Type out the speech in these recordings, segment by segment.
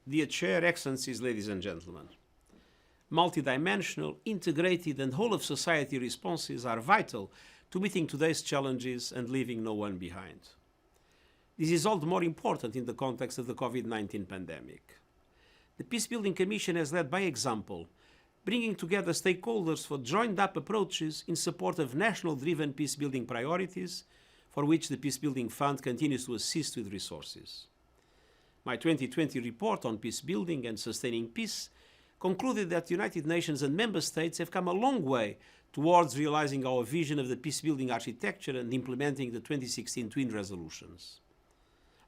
Dear Chair, Excellencies, ladies and gentlemen, multidimensional, integrated and whole-of-society responses are vital to meeting today's challenges and leaving no one behind. This is all the more important in the context of the COVID-19 pandemic. The Peacebuilding Commission has led by example, bringing together stakeholders for joined-up approaches in support of national-driven peacebuilding priorities, for which the Peacebuilding Fund continues to assist with resources. My 2020 report on peacebuilding and sustaining peace concluded that the United Nations and Member States have come a long way towards realizing our vision of the peacebuilding architecture and implementing the 2016 Twin Resolutions.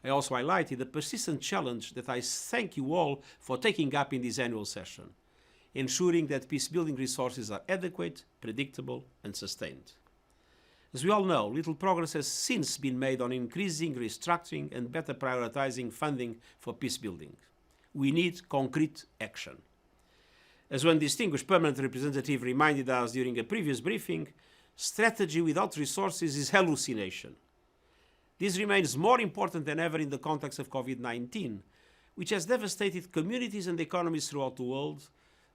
I also highlighted the persistent challenge that I thank you all for taking up in this annual session, ensuring that peacebuilding resources are adequate, predictable and sustained. As we all know, little progress has since been made on increasing, restructuring and better prioritizing funding for peacebuilding. We need concrete action. As one distinguished permanent representative reminded us during a previous briefing, strategy without resources is hallucination. This remains more important than ever in the context of COVID-19, which has devastated communities and economies throughout the world,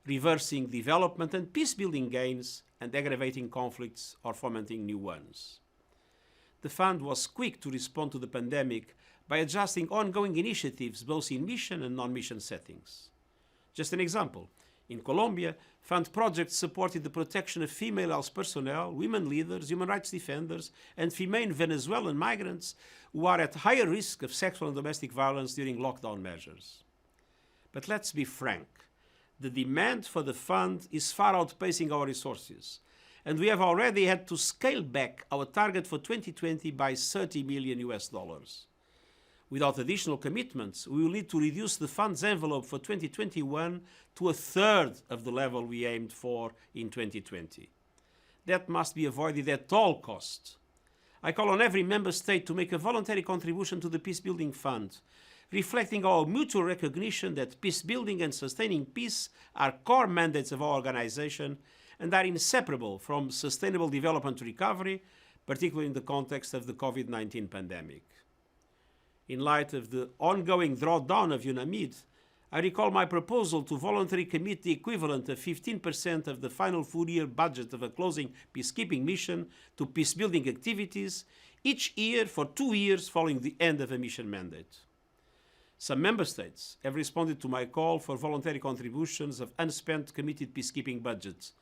reversing development and peacebuilding gains and aggravating conflicts or fomenting new ones. The Fund was quick to respond to the pandemic by adjusting ongoing initiatives both in mission and non-mission settings. Just an example, in Colombia, Fund projects supported the protection of female health personnel, women leaders, human rights defenders, and female Venezuelan migrants who are at higher risk of sexual and domestic violence during lockdown measures. But let's be frank, the demand for the Fund is far outpacing our resources, and we have already had to scale back our target for 2020 by $30 million. Without additional commitments, we will need to reduce the Fund's envelope for 2021 to a third of the level we aimed for in 2020. That must be avoided at all costs. I call on every member state to make a voluntary contribution to the Peacebuilding Fund, reflecting our mutual recognition that peacebuilding and sustaining peace are core mandates of our organization and are inseparable from sustainable development recovery, particularly in the context of the COVID-19 pandemic. In light of the ongoing drawdown of UNAMID, I recall my proposal to voluntarily commit the equivalent of 15% of the final full-year budget of a closing peacekeeping mission to peacebuilding activities each year for 2 years following the end of a mission mandate. Some member states have responded to my call for voluntary contributions of unspent committed peacekeeping budgets.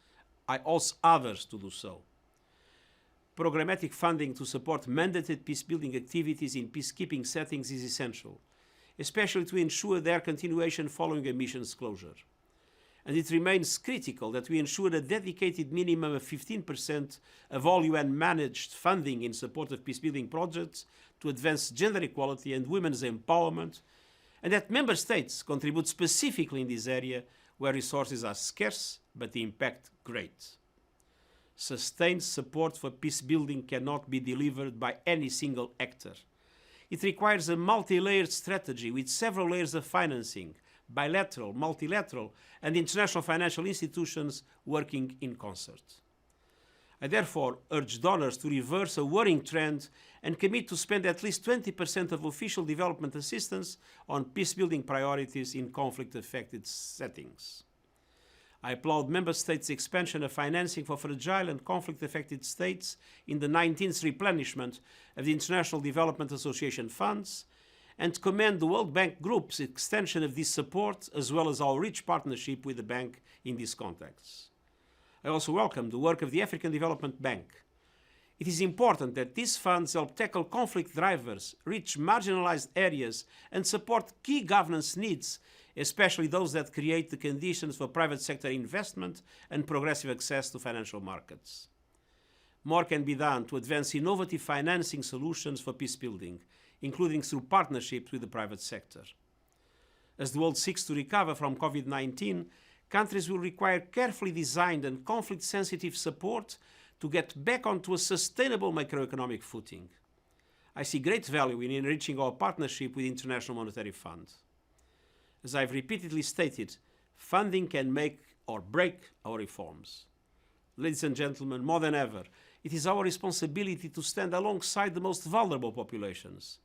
I ask others to do so. Programmatic funding to support mandated peacebuilding activities in peacekeeping settings is essential, especially to ensure their continuation following a mission's closure. And it remains critical that we ensure a dedicated minimum of 15% of all UN-managed funding in support of peacebuilding projects to advance gender equality and women's empowerment, and that member states contribute specifically in this area where resources are scarce but the impact great. Sustained support for peacebuilding cannot be delivered by any single actor. It requires a multi-layered strategy with several layers of financing, bilateral, multilateral, and international financial institutions working in concert. I therefore urge donors to reverse a worrying trend and commit to spend at least 20% of official development assistance on peacebuilding priorities in conflict-affected settings. I applaud Member States' expansion of financing for fragile and conflict-affected states in the 19th replenishment of the International Development Association funds, and commend the World Bank Group's extension of this support, as well as our rich partnership with the bank in these contexts. I also welcome the work of the African Development Bank. It is important that these funds help tackle conflict drivers, reach marginalized areas, and support key governance needs, especially those that create the conditions for private sector investment and progressive access to financial markets. More can be done to advance innovative financing solutions for peacebuilding, including through partnerships with the private sector. As the world seeks to recover from COVID-19, countries will require carefully designed and conflict-sensitive support to get back onto a sustainable macroeconomic footing. I see great value in enriching our partnership with the International Monetary Fund. As I've repeatedly stated, funding can make or break our reforms. Ladies and gentlemen, more than ever, it is our responsibility to stand alongside the most vulnerable populations.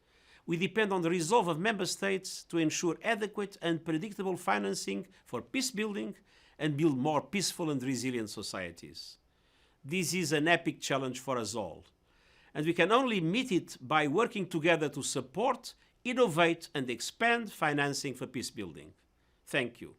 we depend on the resolve of member states to ensure adequate and predictable financing for peace building and build more peaceful and resilient societies. This is an epic challenge for us all, and we can only meet it by working together to support, innovate, and expand financing for peace building. Thank you.